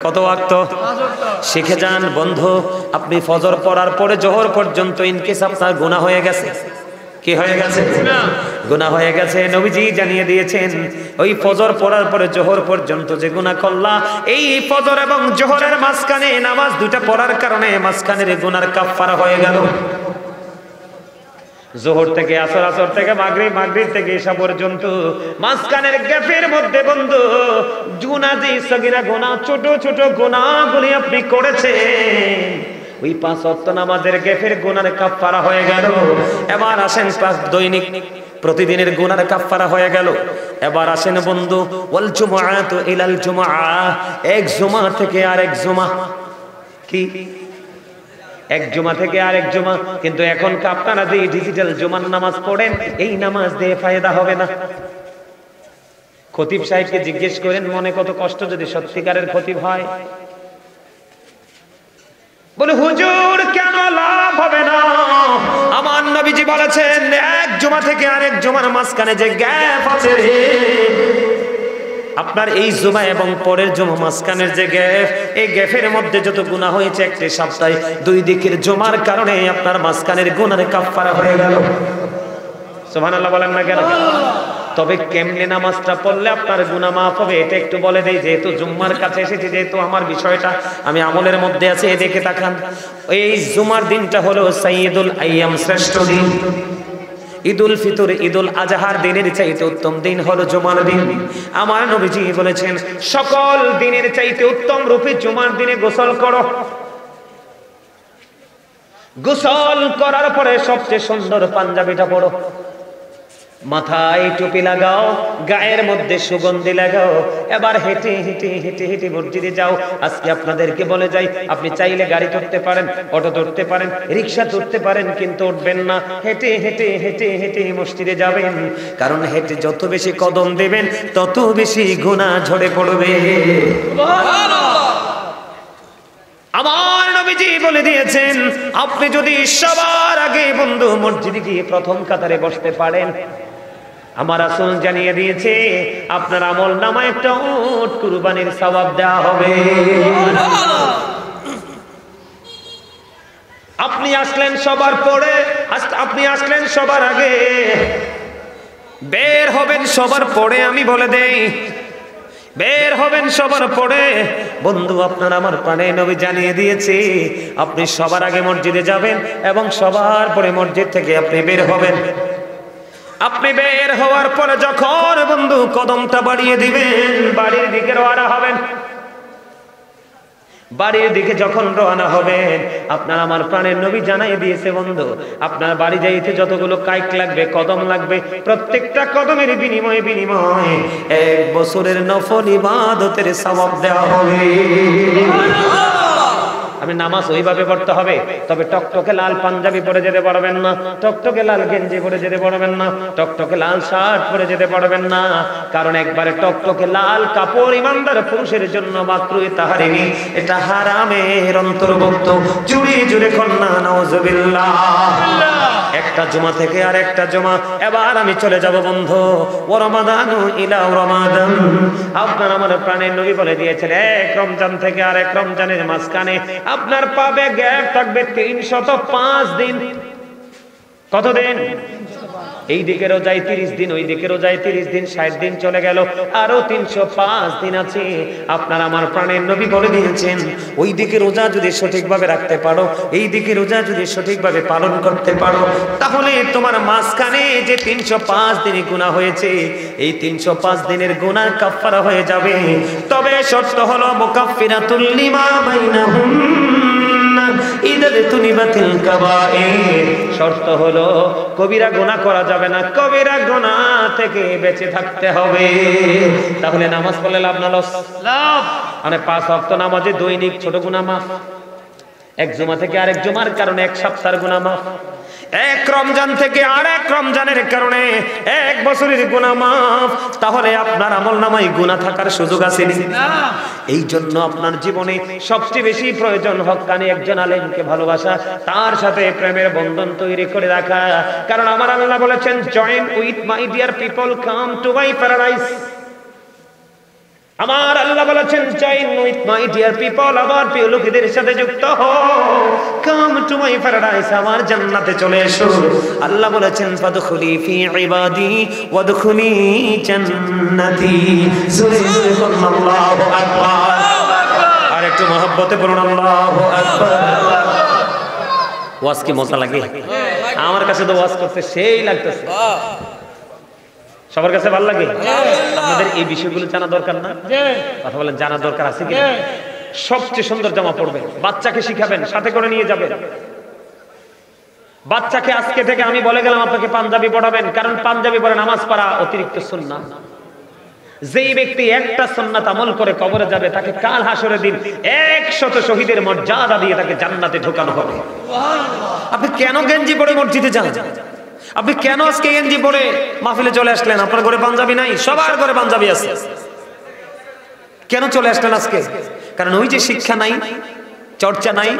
কত ওয়াক্ত? শিখে যান বন্ধু। আপনি ফজর পড়ার পরে জোহর পর্যন্ত ইনকেস আপনার গুনাহ হয়ে গেছে, কি হয়ে গেছে? গুনাহ হয়ে গেছে। নবীজি জানিয়ে দিয়েছেন ওই ফজর পড়ার পরে জোহর পর্যন্ত যে গুনাহ করলা, এই ফজর এবং জোহরের মাঝখানে নামাজ দুইটা পড়ার কারণে মাঝখানের গুনার কাফফারা হয়ে গেল। জোহর থেকে আসর, আসর থেকে মাগরিব, মাগরিব থেকে ঈশা পর্যন্ত মাঝখানের গ্যাপের মধ্যে বন্ধু গুনাহ যে সগীরা গুনাহ, ছোট ছোট গুনাহগুলি আপনি করেছেন, ওই 5 ওয়াক্ত নামাজের গ্যাপের গুনার কাফফারা হয়ে গেল। এবার আসেন দৈনিক প্রতিদিনের গুনার কাফফারা হয়ে গেল। এবার আসেন বন্ধু ওয়াল জুমআতু ইলাল জুমআ, এক জুমা থেকে আরেক জুমা, কি এক জুমা থেকে আরেক জুমা। কিন্তু এখন আপনারা যে ডিজিটাল জুমার নামাজ পড়েন, এই নামাজ দিয়ে ফায়দা হবে না। খতিব সাহেবকে জিজ্ঞেস করেন মনে কত কষ্ট যদি সত্যিকারের খতিব হয়। বলে হুজুর কেন লাভ হবে না? আমার নবীজি বলেছেন এক জুমা থেকে আরেক জুমার মাঝখানে যে গ্যাপ আছে, আপনার এই জুমা এবং পরের জুমা মাঝখানের যে গ্যাপ, এই গ্যাপের মধ্যে যত গুনাহ হয়েছে একটি সপ্তাহে, দুই দিকের জুমার কারণে আপনার মাঝখানের গুনার কাফফারা হয়ে গেল। সুবহানাল্লাহ বলেন না কেন? তবে কেমনে নামাজটা পড়লে আপনার গুনাহ মাফ হবে এটা একটু বলে দেই। যেহেতু জুম্মার কাছে এসেছি, যেহেতু আমার বিষয়টা আমি আমলের মধ্যে আছে, এদিকে তাকান। এই জুমার দিনটা হলো সাইয়্যিদুল আইয়াম, শ্রেষ্ঠ দিন। ঈদুল ফিতর, ঈদুল আজহার দিনের চাইতে উত্তম দিন হলো জুমার দিন। আমার নবীজি বলেছেন সকল দিনের চাইতে উত্তম রূপে জুমার দিনে গোসল করো। গোসল করার পরে সবচেয়ে সুন্দর পাঞ্জাবিটা পরো, মাথায় টুপি লাগাও, গায়ের মধ্যে সুগন্ধি লাগাও। এবার হেঁটে হেঁটে হেঁটে হেঁটে মসজিদে যাও। আজকে আপনাদেরকে বলে যাই, আপনি চাইলে গাড়ি ধরতে পারেন, অটো ধরতে পারেন, রিক্সা ধরতে পারেন, কিন্তু উঠবেন না। হেঁটে হেঁটে হেঁটে হেঁটে মসজিদে যাবেন, কারণ হেঁটে যত বেশি কদম দেবেন তত বেশি গুনাহ ঝরে পড়বে। আমার নবীজি বলে দিয়েছেন আপনি যদি সবার আগে বন্ধু মসজিদে গিয়ে প্রথম কাতারে বসতে পারেন, আমার রাসূল জানিয়ে দিয়েছে আপনার আমল নামায় একটা উট কুরবানির সওয়াব দেওয়া হবে। আপনি আসলেন সবার পরে, আপনি আসলেন সবার আগে, বের হবেন সবার পরে। আমি বলে দেই বের হবেন সবার পরে। বন্ধু আপনার আমার প্রাণে নবী জানিয়ে দিয়েছে আপনি সবার আগে মসজিদে যাবেন এবং সবার পরে মসজিদ থেকে আপনি বের হবেন। আপনি বের হওয়ার পরে যখন বন্ধু কদমটা বাড়িয়ে দিবেন, বাড়ির দিকে রওনা হবেন। বাড়ির দিকে যখন রওনা হবেন, আপনার আমার প্রাণের নবী জানিয়ে দিয়েছে বন্ধু আপনার বাড়ি যাইতে যতগুলো কাইক লাগবে, কদম লাগবে, প্রত্যেকটা কদমের বিনিময়ে বিনিময়ে 1 বছরের নফল ইবাদতের সওয়াব দেওয়া হবে। আপনি নামাজ ওইভাবে পড়তে হবে, তবে টকটকে লাল পাঞ্জাবি পরে যেতে পারবেন না, টকটকে লাল গেঞ্জি পরে যেতে পারবেন না, টকটকে লাল শার্ট পরে যেতে পারবেন না। কারণ একবারে টকটকে লাল কাপড় ইমানদার পুরুষের জন্য মাকরুহে তাহরিমি, এটা হারামের অন্তর্ভুক্ত। জুড়ে জুড়ে কন্যা নাউজুবিল্লাহ। একটা জুমা থেকে আর একটা জুমা। এবার আমি চলে যাব বন্ধু ওয়া রমাদানু ইলা রমাদান। আপনার আমার প্রাণের নবী বলে দিয়েছেন এক রমজান থেকে আর এক রমজানের মাঝখানে আপনার পাবে গ্যাপ থাকবে 305 দিন। কত দিন? এই দিকে রোজায় 30 দিন, ওই দিকে রোজায় 30 দিন, 60 দিন চলে গেল, আরো 305 দিন আছে। আপনার আমার প্রাণের নবী বলে দিয়েছেন ওই দিকে রোজা যদি সঠিকভাবে রাখতে পারো, এই দিকে রোজা যদি সঠিকভাবে পালন করতে পারো, তাহলে তোমার মাঝখানে যে 305 দিনে গুনাহ হয়েছে, এই 305 দিনের গুনাহ কাফফারা হয়ে যাবে। তবে শর্ত হলো মুকাফফিরাতুল লিমা বাইনাহুম শর্ত হলো কবিরা গুনাহ করা যাবে না, কবিরা গুনাহ থেকে বেঁচে থাকতে হবে। তাহলে নামাজ পড়লে লাভ না লস? লাভ। মানে 5 ওয়াক্ত নামাজে দৈনিক ছোট গুনাহ মাফ, এক জুমা থেকে আরেক জুমার কারণে এক সপ্তাহের গুনাহ মাফ, এক রমজান থেকে আরেক রমজানের কারণে 1 বছরের গুনাহ মাফ। তাহলে আপনার আমলনামায় গুনাহ থাকার সুযোগ আছে না? এই জন্য আপনার জীবনে সবচেয়ে বেশি প্রয়োজন হক্কানি একজন আলেমকে ভালোবাসা, তার সাথে প্রেমের বন্ধন তৈরি করে রাখা। কারণ আমার আল্লাহ বলেছেন join with my dear people, come to my paradise. আমার আল্লাহ বলেছেন join with my dear people, আমার প্রিয় লোকেদের সাথে যুক্ত হও, কাম টু মাই প্যারাডাইস, আমার জান্নাতে চলে এসো। আল্লাহ বলেছেন ফাদখুলি ফি ইবাদি ওয়াদখুলি জান্নাতি। জোরে জোরে বলুন আল্লাহু আকবার। আর একটু মহব্বতে বলুন আল্লাহু আকবার। ওয়াজ কি মজা লাগে? আমার কাছে তো ওয়াজ করতে সেই লাগতেছে। সবার কাছে ভালো লাগে? আপনাদের এই বিষয়গুলো জানা দরকার না? কথা বলেন, জানা দরকার আছে কি? সবচেয়ে সুন্দর জামা পরবেন, বাচ্চাকে শিখাবেন, সাথে করে নিয়ে যাবেন। বাচ্চাকে আজকে থেকে আমি বলে গেলাম আপনাকে পাঞ্জাবি পড়াবেন, কারণ পাঞ্জাবি পরে নামাজ পড়া অতিরিক্ত সুন্নাহ। যেই ব্যক্তি একটা সুন্নাত আমল করে কবরে যাবে, তাকে কাল হাসরের দিন 100 শহীদের মর্যাদা দিয়ে তাকে জান্নাতে ঢোকানো হবে। আপনি কেন গেঞ্জি পরে মসজিদে যান? আপনি কেন আজকে গেঞ্জি পরে মাহফিলে চলে আসলেন? আপনার ঘরে পাঞ্জাবি নাই? সবার ঘরে পাঞ্জাবি আছে। কেন চলে আসলেন আজকে? কারণ ওই যে শিক্ষা নাই, চর্চা নাই।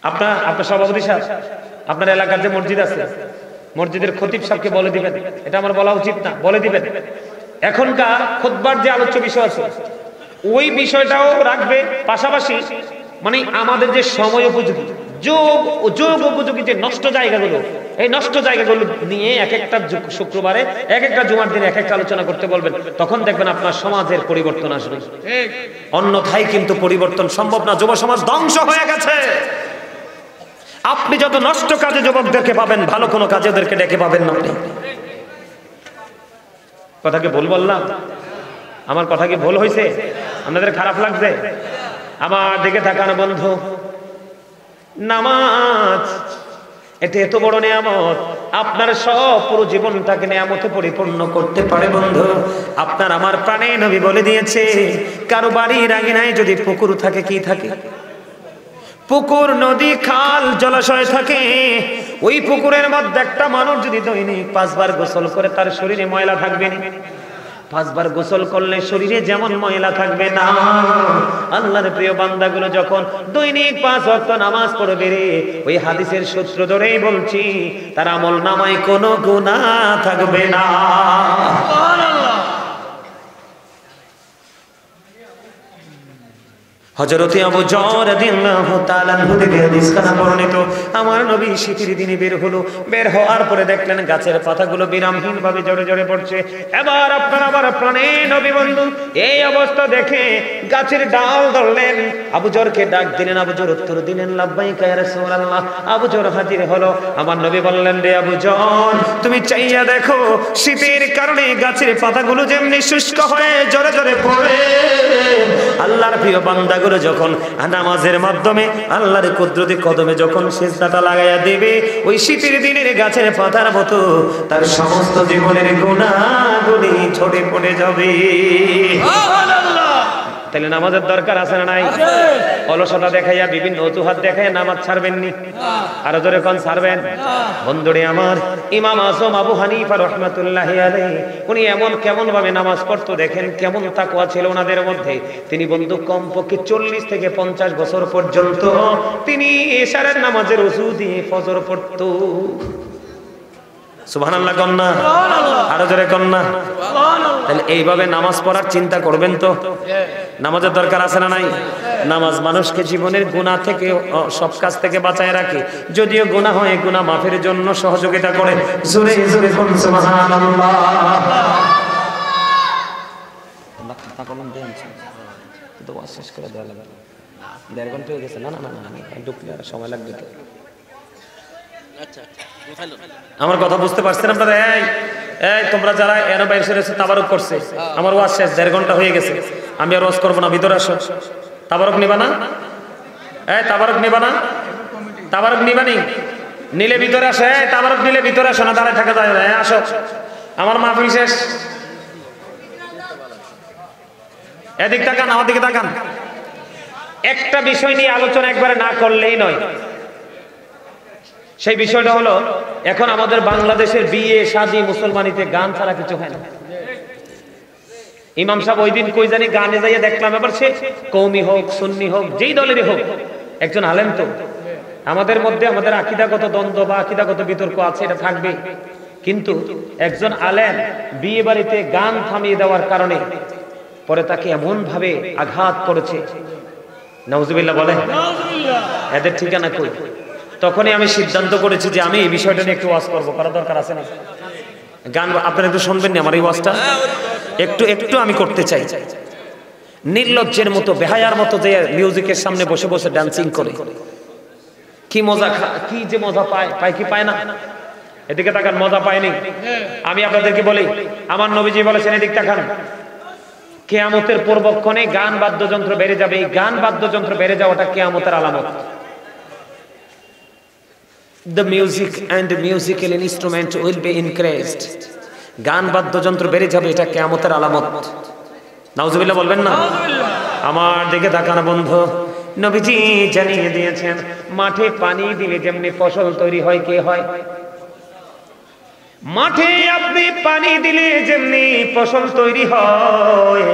আপনার সভাপতি সাহেব, আপনার এলাকার যে মসজিদ আছে, মসজিদের খতিব সাহেবকে বলে দিবেন, এটা আমার বলা উচিত না, বলে দিবেন এখনকার খুতবার যে আলোচ্য বিষয় আছে ওই বিষয়টাও রাখবে। পাশাপাশি মানে আমাদের যে সময় উপযোগী, যোগ উপযোগী যে নষ্ট জায়গাগুলো, এই নষ্ট জায়গাগুলো নিয়ে এক একটা শুক্রবারে এক একটা জুমার দিনে এক একটা আলোচনা করতে বলবেন। তখন দেখবেন আপনার সমাজের পরিবর্তন আসবে। অন্যথায় কিন্তু পরিবর্তন সম্ভব না। যুব সমাজ ধ্বংস হয়ে গেছে। আপনি যত নষ্ট কাজে যুবকদেরকে পাবেন, ভালো কোনো কাজে ওদেরকে ডেকে পাবেন না। কথা কি ভুল বললাম? আমার কথা কি ভুল হয়েছে? আপনাদের খারাপ লাগছে? আমার দিকে তাকানো বন্ধু, নামাজ এটা এত বড় নিয়ামত, আপনার সব পুরো জীবনটাকে নিয়ামতে পরিপূর্ণ করতে পারে বন্ধু। আপনার আমার প্রাণে নবী বলে দিয়েছে, কারো বাড়ির আঙিনায় যদি পুকুর থাকে, কি থাকে? পুকুর, নদী, খাল, জলাশয় থাকে। ওই পুকুরের মধ্যে একটা মানুষ যদি দৈনিক 5 বার গোসল করে, তার শরীরে ময়লা থাকবে না? 5 বার গোসল করলে শরীরে যেমন ময়লা থাকবে না, আল্লাহর প্রিয় বান্দাগুলো যখন দৈনিক 5 ওয়াক্ত নামাজ পড়বে রে, ওই হাদিসের সূত্র ধরেই বলছি, তার আমল নামায় কোনো গুনাহ থাকবে না। হযরত আবু যর রাদিয়াল্লাহু তাআলা আনহু থেকে হাদিস কানা বর্ণিত, আমার নবী শীতের দিনে বের হলো। বের হওয়ার পরে দেখলেন গাছের পাতাগুলো বিরামহীন ভাবে জড়ে জড়ে পড়ছে। এবার আপনার আবার প্রাণে নবী বন্ধু এই অবস্থা দেখে গাছের ডাল ধরলেন, আবু যরকে ডাক দিলেন। আবু যর উত্তর দিলেন, লাব্বাইকা ইয়া রাসূলুল্লাহ। আবু যর হাজির হলো। আমার নবী বললেন, রে আবু যর, তুমি চাইয়া দেখো, শীতের কারণে গাছের পাতাগুলো যেমনি শুষ্ক হয়ে জড়ে জড়ে পড়ে, আল্লাহর প্রিয় বান্দা যখন নামাজের মাধ্যমে আল্লাহর কুদরতি কদমে যখন সিজদাটা লাগাইয়া দিবে, ওই শীতের দিনের গাছের পাতার মতো তার সমস্ত জীবনের গুনাহগুলি ঝরে পড়ে যাবে। সুবহানাল্লাহ। তাহলে নামাজের দরকার আছে না নাই? অলসতা দেখাইয়া, বিভিন্ন অজুহাত দেখাইয়া নামাজ ছাড়বেন নি? আরো জোরে কোন ছাড়বেন? বন্ধুরে আমার, ইমাম আযম আবু হানিফা রাহমাতুল্লাহি আলাইহি উনি কেমন ভাবে নামাজ পড়তো দেখেন, কেমন তাকওয়া ছিল ওনাদের মধ্যে। তিনি বন্ধু কমপক্ষে 40 থেকে 50 বছর পর্যন্ত তিনি ইশারের নামাজের ওযু দিয়ে ফজর পড়তো। সুবহানাল্লাহ কন্যা, আরো জোরে কন্যা। তাহলে এইভাবে নামাজ পড়ার চিন্তা করবেন তো? নামাজের দরকার আছে না নাই? নামাজ মানুষকে জীবনের গুনাহ থেকে, সব কাজ থেকে বাঁচায় রাখে। যদিও গুনাহ হয়, গুনাহ মাফের জন্য সহযোগিতা করে। জোরে জোরে কোন সুবহানাল্লাহ। আল্লাহ কথা কলম দেন, তো ওয়াজ শেষ করে দেওয়া লাগবে। 1.5 ঘন্টা হয়ে গেছে। না না না না, ঢুকলে আর সময় লাগবে তো। আমার কথা বুঝতে পারছেন আপনারা? এই তোমরা যারা এর বাইরে এসে তাবারুক করছে, আমার ওয়াজ শেষ, 1.5 ঘন্টা হয়ে গেছে, আমি আর ওয়াজ করবো না। ভিতরে আসো। তাবারুক নিবা না? তাবারুক নিবা না? তাবারুক নিবা নি? নিলে ভিতরে আসো। তাবারুক নিলে ভিতরে আসো, না দাঁড়ায় থাকা যায় না। আসো, আমার মাহফিল শেষ। এদিক তাকান, আমার দিকে তাকান। একটা বিষয় নিয়ে আলোচনা একবারে না করলেই নয়। সেই বিষয়টা হলো, এখন আমাদের বাংলাদেশের বিয়ে শাদী মুসলমানিতে গান ছাড়া কিছু হয় না। ইমাম সাহেব ওই দিন কই জানি গানে যাইয়া দেখলাম, এবার সে কওমি হোক, সুন্নি হোক, যেই দলেরই হোক, একজন আলেম তো। আমাদের মধ্যে আমাদের আকীদাগত দ্বন্দ্ব বা আকীদাগত বিতর্ক আছে, এটা থাকবে। কিন্তু একজন আলেম বিয়ে বাড়িতে গান থামিয়ে দেওয়ার কারণে পরে তাকে এমন ভাবে আঘাত করেছে, নাউজুবিল্লাহ বলেন, এদের ঠিকানা কই? তখনই আমি সিদ্ধান্ত করেছি যে আমি এই বিষয়টা নিয়ে একটু ওয়াজ করবো, করার দরকার আছে না? গান আপনারা একটু শুনবেন না আমার এই ওয়াজটা? একটু আমি করতে চাই। নির্লজ্জের মতো, বেহায়ার মতো যে মিউজিকের সামনে বসে বসে ডান্সিং করে, কি মজা, কি যে মজা পায় কি পায় না? এদিকে তাকান, মজা পায়নি? আমি আপনাদেরকে বলি, আমার নবীজি বলেছেন, এদিক তাকান, কিয়ামতের পূর্বক্ষণে গান বাদ্যযন্ত্র বেড়ে যাবে। এই গান বাদ্যযন্ত্র বেড়ে যাওয়াটা কিয়ামতের আলামত। The music and musical instrument will be increased. গান বাদ্যযন্ত্র বেড়ে যাবে, এটা কিয়ামতের আলামত। নাউজুবিল্লাহ বলবেন না? আমার দিকে তাকান বন্ধু, নবীজি জানিয়ে দিয়েছেন, মাঠে পানি দিলে যেমনি ফসল তৈরি হয়, কে হয়? মাঠে আপনি পানি দিলে যেমনি ফসল তৈরি হয়,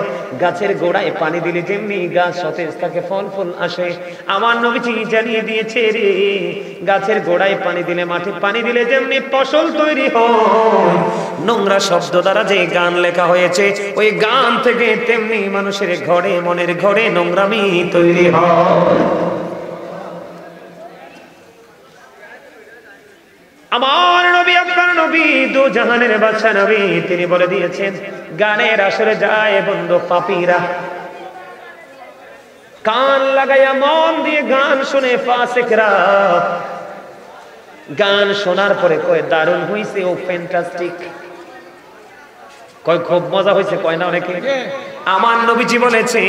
গাছের গোড়ায় পানি দিলে যেমনি গাছ সতেজ থাকে, ফল ফুল আসে। আমার নবীজি জানিয়ে দিয়েছে রে, গাছের গোড়ায় পানি দিলে, মাঠে পানি দিলে যেমনি ফসল তৈরি হয়, নোংরা শব্দ দ্বারা যে গান লেখা হয়েছে, ওই গান থেকে তেমনি মানুষের ঘরে, মনের ঘরে নোংরামি তৈরি হয়। আমার নবী, আপনার নবী, দু জাহানের বাদশা নবী, তিনি বলে দিয়েছেন, গানের আসরে যায় বন্ধু পাপীরা, কান লাগাইয়া মন দিয়ে গান শুনে ফাসিকরা। গান শোনার পরে কয় দারুণ হইছে, ও ফ্যান্টাস্টিক, কয় খুব মজা হয়েছে, কয় না অনেকে? আমার নবীজি বলেছে,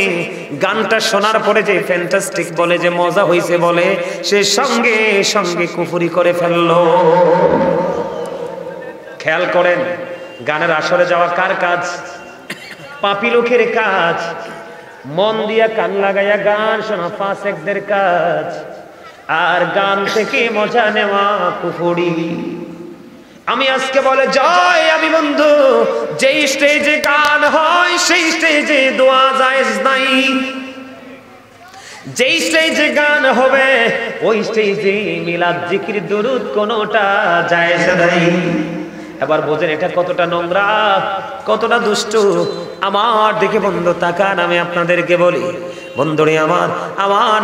গানটা শোনার পরে যে ফ্যান্টাস্টিক বলে, যে মজা হয়েছে বলে, সে সঙ্গে সঙ্গে কুফরি করে ফেললো। খেয়াল করেন, গানের আসরে যাওয়া কার কাজ? পাপী লোকের কাজ। মন দিয়া কান লাগাইয়া গান শোনা ফাসিকদের কাজ। আর গান থেকে মজা নেওয়া কুফরি। আমি আজকে বলে যাই, আমি বন্ধু, যেই স্টেজে গান হয় সেই স্টেজে দোয়া জায়েজ নাই। যেই স্টেজে গান হবে ওই স্টেজে মিলাদ, জিকির, দুরুদ কোনোটা জায়েজ নাই। এবার বোঝেন এটা কতটা নোংরা, কতটা দুষ্ট। আমার দিকে বন্ধু তাকান, আমি আপনাদেরকে বলি বন্ধুরে আমার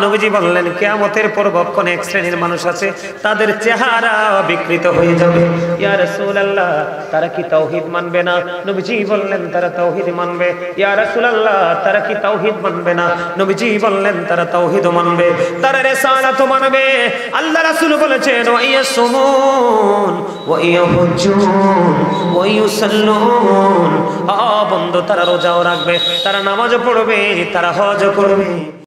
নবীজি বললেন, কিয়ামতের পূর্বক্ষণে এক শ্রেণীর মানুষ আছে, তাদের চেহারা বিকৃত হয়ে যাবে। ইয়া রাসূলুল্লাহ, তারা কি তাওহীদ মানবে না? নবীজি বললেন তারা তাওহীদ মানবে। ইয়া রাসূলুল্লাহ, তারা কি তাওহীদ মানবে না? নবীজি বললেন তারা তাওহীদ মানবে, তারা রিসালাত মানবে। আল্লাহ রাসূল বলেছেন, ওয়া ইয়াসুমুন ওয়া ইয়াহুজ্জুন ওয়া ইউসাল্লুন। বন্ধু, তারা রোজাও রাখবে, তারা নামাজও পড়বে, তারা হজও করবে।